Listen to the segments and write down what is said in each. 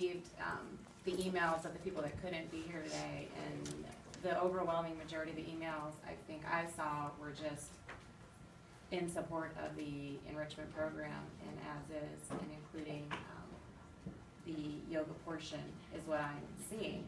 received the emails of the people that couldn't be here today, and the overwhelming majority of the emails I think I saw were just in support of the enrichment program and as is, and including the yoga portion is what I'm seeing.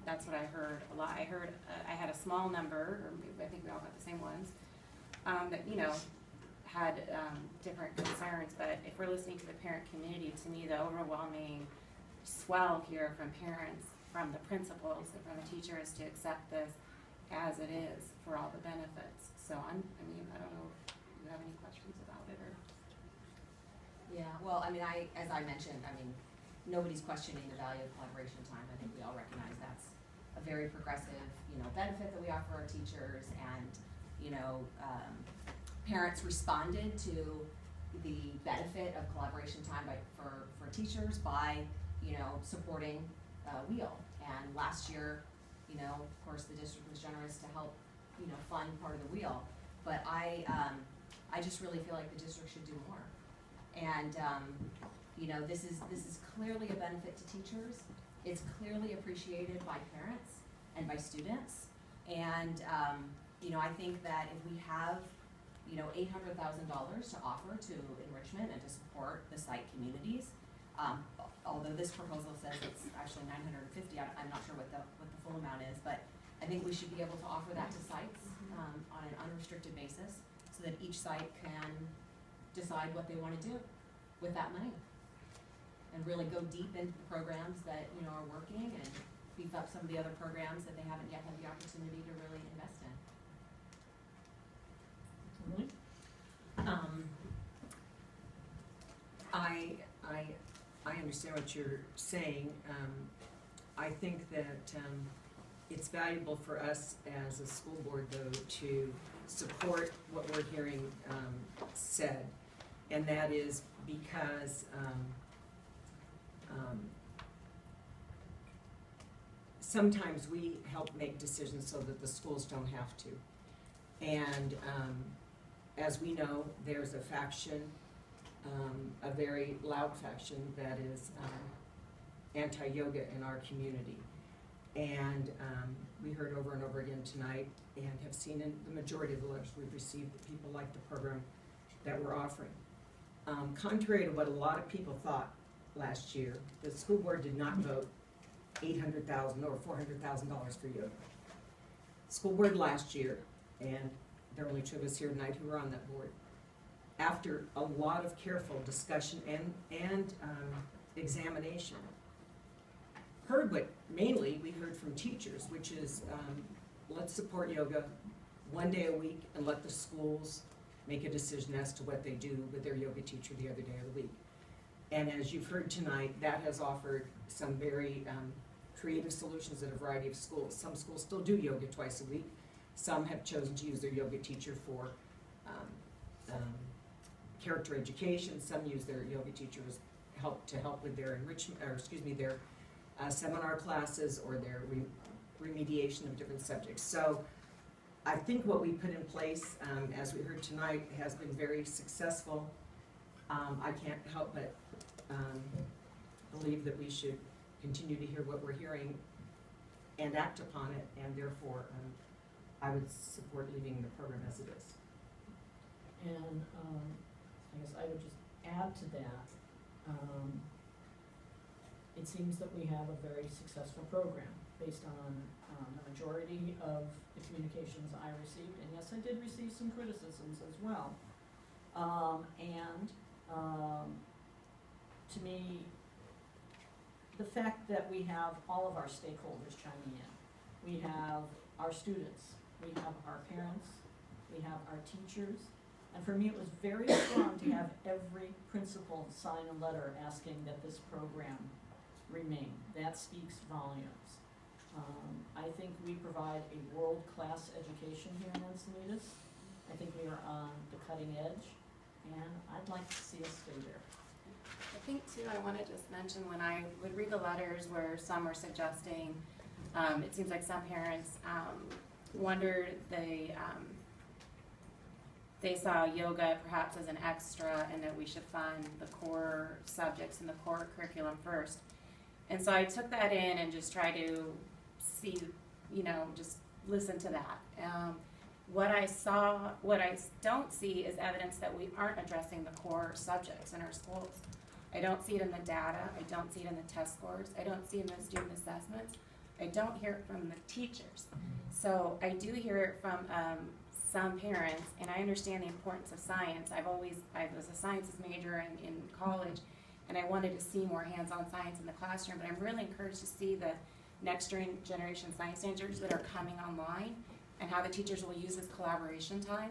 That's what I heard a lot. I heard, I had a small number, or maybe I think we all got the same ones, that, you know, had different concerns, but if we're listening to the parent community, to me, the overwhelming swell here from parents, from the principals, and from the teachers to accept this as it is for all the benefits. So I mean, I don't know if you have any questions about it or. Yeah, well, I mean, as I mentioned, I mean, nobody's questioning the value of collaboration time. I think we all recognize that's a very progressive, you know, benefit that we offer our teachers, and, you know, parents responded to the benefit of collaboration time for teachers by, you know, supporting Wheel. And last year, you know, of course, the district was generous to help, you know, fund part of the Wheel. But I just really feel like the district should do more. And you know, this is clearly a benefit to teachers. It's clearly appreciated by parents and by students. And you know, I think that if we have, you know, $800,000 to offer to enrichment and to support the site communities, although this proposal says it's actually $950, I'm not sure what the full amount is, but I think we should be able to offer that to sites on an unrestricted basis, so that each site can decide what they want to do with that money, and really go deep into the programs that, you know, are working, and beef up some of the other programs that they haven't yet had the opportunity to really invest in. I understand what you're saying. I think that it's valuable for us as a school board, though, to support what we're hearing said, and that is because sometimes we help make decisions so that the schools don't have to. And as we know, there's a faction, a very loud faction that is anti-yoga in our community. And we heard over and over again tonight, and have seen in the majority of the letters we've received, that people like the program that we're offering. Contrary to what a lot of people thought last year, the school board did not vote $800,000 or $400,000 for yoga. School board last year, and there are only two of us here tonight who were on that board, after a lot of careful discussion and examination, heard what mainly we heard from teachers, which is let's support yoga one day a week and let the schools make a decision as to what they do with their yoga teacher the other day of the week. And as you've heard tonight, that has offered some very creative solutions at a variety of schools. Some schools still do yoga twice a week. Some have chosen to use their yoga teacher for character education. Some use their yoga teachers to help with their enrichment, or excuse me, their seminar classes or their remediation of different subjects. So I think what we put in place, as we heard tonight, has been very successful. I can't help but believe that we should continue to hear what we're hearing and act upon it, and therefore I would support leaving the program as it is. And I guess I would just add to that, it seems that we have a very successful program based on the majority of the communications I received, and yes, I did receive some criticisms as well. To me, the fact that we have all of our stakeholders chiming in, we have our students, we have our parents, we have our teachers, and for me it was very strong to have every principal sign a letter asking that this program remain. That speaks volumes. I think we provide a world-class education here in Encinitas. I think we are on the cutting edge, and I'd like to see us stay there. I think too, I want to just mention, when I would read the letters where some were suggesting, it seems like some parents wondered they saw yoga perhaps as an extra, and that we should fund the core subjects and the core curriculum first. And so I took that in and just tried to see, just listen to that. What I don't see is evidence that we aren't addressing the core subjects in our schools. I don't see it in the data, I don't see it in the test scores, I don't see it in the student assessments, I don't hear it from the teachers. So I do hear it from some parents, and I understand the importance of science. I was a sciences major in college, and I wanted to see more hands-on science in the classroom, but I'm really encouraged to see the next generation science managers that are coming online and how the teachers will use this collaboration time.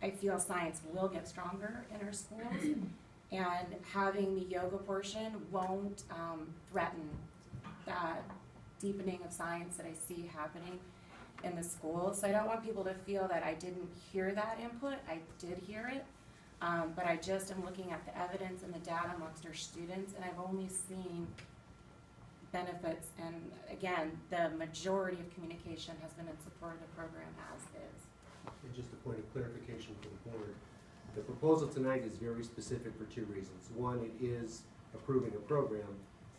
I feel science will get stronger in our schools, and having the yoga portion won't threaten that deepening of science that I see happening in the schools. So I don't want people to feel that I didn't hear that input. I did hear it, but I just am looking at the evidence and the data amongst our students, and I've only seen benefits, and again, the majority of communication has been in support of the program as is. And just a point of clarification for the board, the proposal tonight is very specific for two reasons. One, it is approving a program.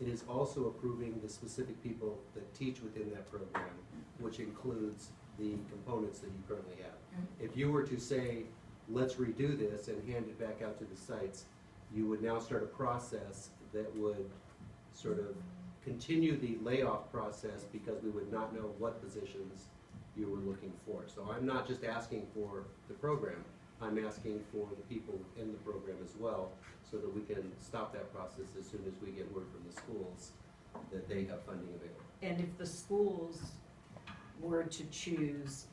It is also approving the specific people that teach within that program, which includes the components that you currently have. If you were to say, let's redo this and hand it back out to the sites, you would now start a process that would sort of continue the layoff process because we would not know what positions you were looking for. So I'm not just asking for the program, I'm asking for the people in the program as well, so that we can stop that process as soon as we get word from the schools that they have funding available. And if the schools were to choose,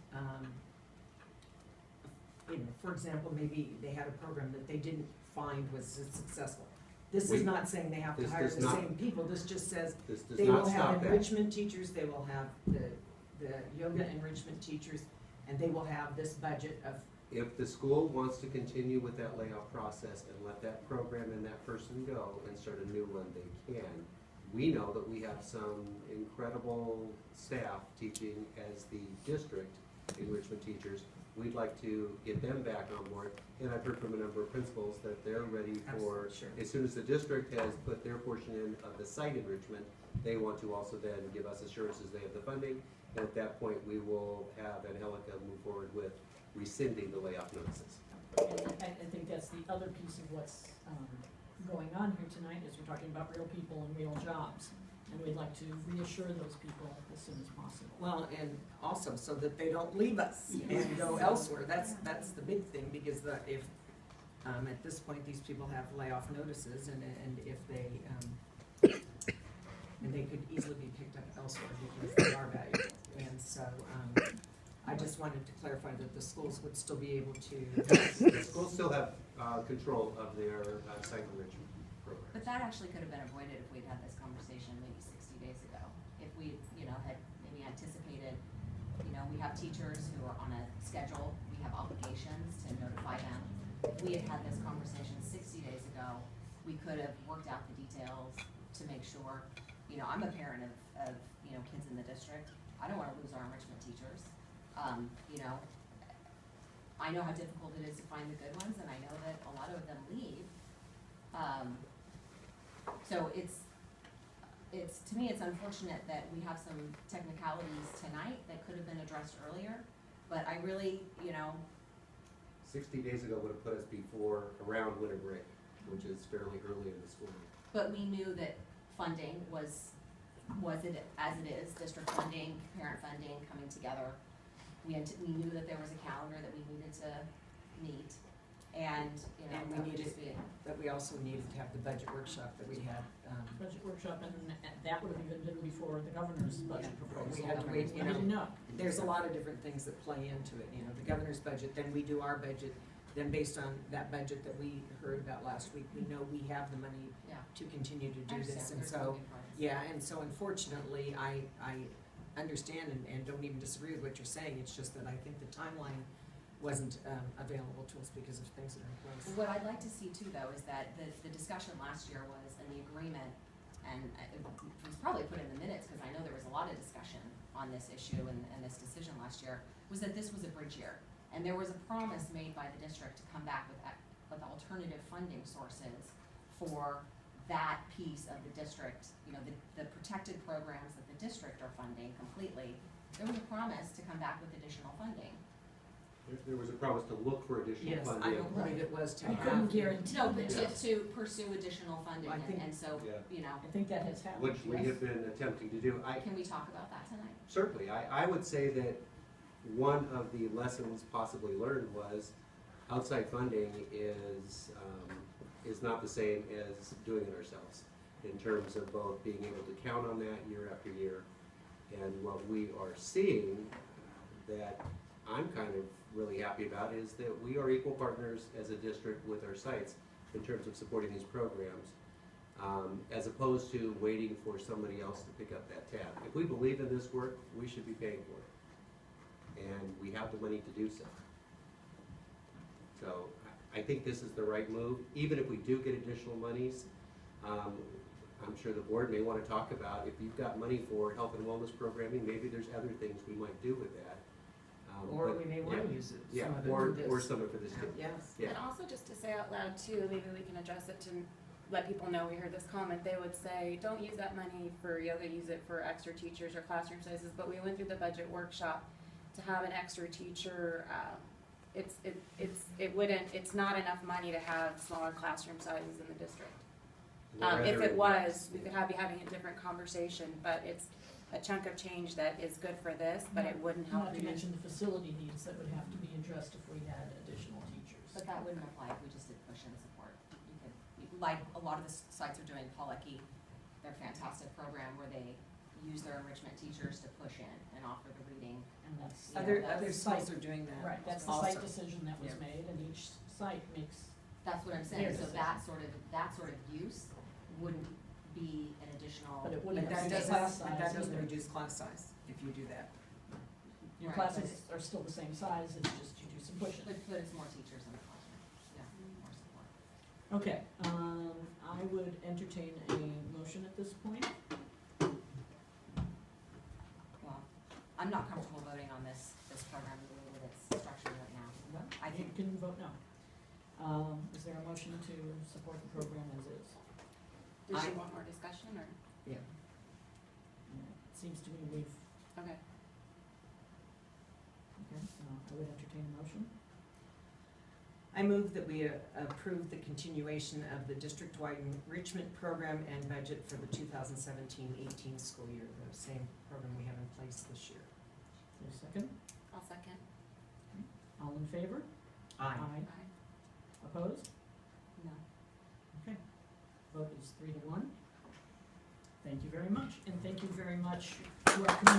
for example, maybe they had a program that they didn't find was successful. This is not saying they have to hire the same people, this just says they will have enrichment teachers, they will have the yoga enrichment teachers, and they will have this budget of. If the school wants to continue with that layoff process and let that program and that person go and start a new one, they can. We know that we have some incredible staff teaching as the district enrichment teachers. We'd like to get them back on board, and I've heard from a number of principals that they're ready for, as soon as the district has put their portion in of the site enrichment, they want to also then give us assurances they have the funding, and at that point we will have Angelica move forward with rescinding the layoff notices. And I think that's the other piece of what's going on here tonight, is we're talking about real people and real jobs. And we'd like to reassure those people as soon as possible. Well, and also so that they don't leave us and go elsewhere. That's the big thing, because if at this point these people have layoff notices, and if they and they could easily be picked up elsewhere because they are valuable. And so I just wanted to clarify that the schools would still be able to. The schools still have control of their site enrichment program. But that actually could have been avoided if we'd had this conversation maybe 60 days ago. If we, had maybe anticipated, we have teachers who are on a schedule, we have obligations to notify them. If we had had this conversation 60 days ago, we could have worked out the details to make sure, I'm a parent of kids in the district. I don't want to lose our enrichment teachers. I know how difficult it is to find the good ones, and I know that a lot of them leave. So to me, it's unfortunate that we have some technicalities tonight that could have been addressed earlier, but I really, 60 days ago would have put us around winter break, which is fairly early in the school year. but we knew that funding was it as it is, district funding, parent funding coming together. We knew that there was a calendar that we needed to meet, and, But we also needed to have the budget workshop that we had. Budget workshop, and that would have even been before the governor's budget proposal. We had to wait, I didn't know. There's a lot of different things that play into it, the governor's budget, then we do our budget, then based on that budget that we heard about last week, we know we have the money to continue to do this, and so, and so unfortunately, I understand and don't even disagree with what you're saying, it's just that I think the timeline wasn't available to us because of things that are in place. What I'd like to see too, though, is that the discussion last year was, and the agreement, and it was probably put in the minutes, because I know there was a lot of discussion on this issue and this decision last year, was that this was a bridge year. And there was a promise made by the district to come back with alternative funding sources for that piece of the district, the protected programs that the district are funding completely, there was a promise to come back with additional funding. There was a promise to look for additional Yes, funding. I don't believe it was to We have. couldn't guarantee No, but that. to pursue additional funding, I think- and so, Yeah. you know, I think that has happened, Which we yes. have been attempting to do. can we talk about that tonight? Certainly, I would say that one of the lessons possibly learned was outside funding is not the same as doing it ourselves in terms of both being able to count on that year after year. And what we are seeing that I'm kind of really happy about is that we are equal partners as a district with our sites in terms of supporting these programs, as opposed to waiting for somebody else to pick up that tab. If we believe in this work, we should be paying for it, and we have the money to do so. So I think this is the right move, even if we do get additional monies. I'm sure the board may want to talk about, if you've got money for health and wellness programming, maybe there's other things we might do with that. Or but we may want yeah, to use it, Yeah, some of it or for this. some of it for this too. Yes. Yeah. And also just to say out loud too, maybe we can address it to let people know we heard this comment, they would say, don't use that money for yoga, use it for extra teachers or classroom sizes, but we went through the budget workshop to have an extra teacher, it's not enough money to have smaller classroom sizes in the district. If it was, we could be having a different conversation, but it's a chunk of change that is good for this, but it wouldn't help Not to reduce. mention the facility needs that would have to be addressed if we had additional teachers. But that wouldn't apply if we just did push-in support. Like a lot of the sites are doing, Paul Ecke, their fantastic program where they use their enrichment teachers to push in and offer the reading. And that's, Yeah, Other that's schools are doing that. right, that's the also. site decision that was Yeah. made, and each site makes, That's what I'm saying, Their so that sort of use wouldn't be an additional. but it But wouldn't that reduce doesn't, class but size that doesn't either. reduce class size if you do that. Your Right, but classes are still the same size, it's just you do some pushing. But it's more teachers in the classroom, yeah, more support. Okay, I would entertain a motion at this point. Well, I'm not comfortable voting on this program the way that it's structured right now. I You think, can vote no. Is there a motion to support the program as is? Does she want more discussion or, Yeah. It seems to me we've, okay, okay, I would entertain a motion. I move that we approve the continuation of the district-wide enrichment program and budget for the 2017-18 school year, the same program we have in place this year. Is there a second? I'll second. All in favor? Aye. Aye. Opposed? no. Okay. Vote is 3-1. Thank you very much, and thank you very much to our community.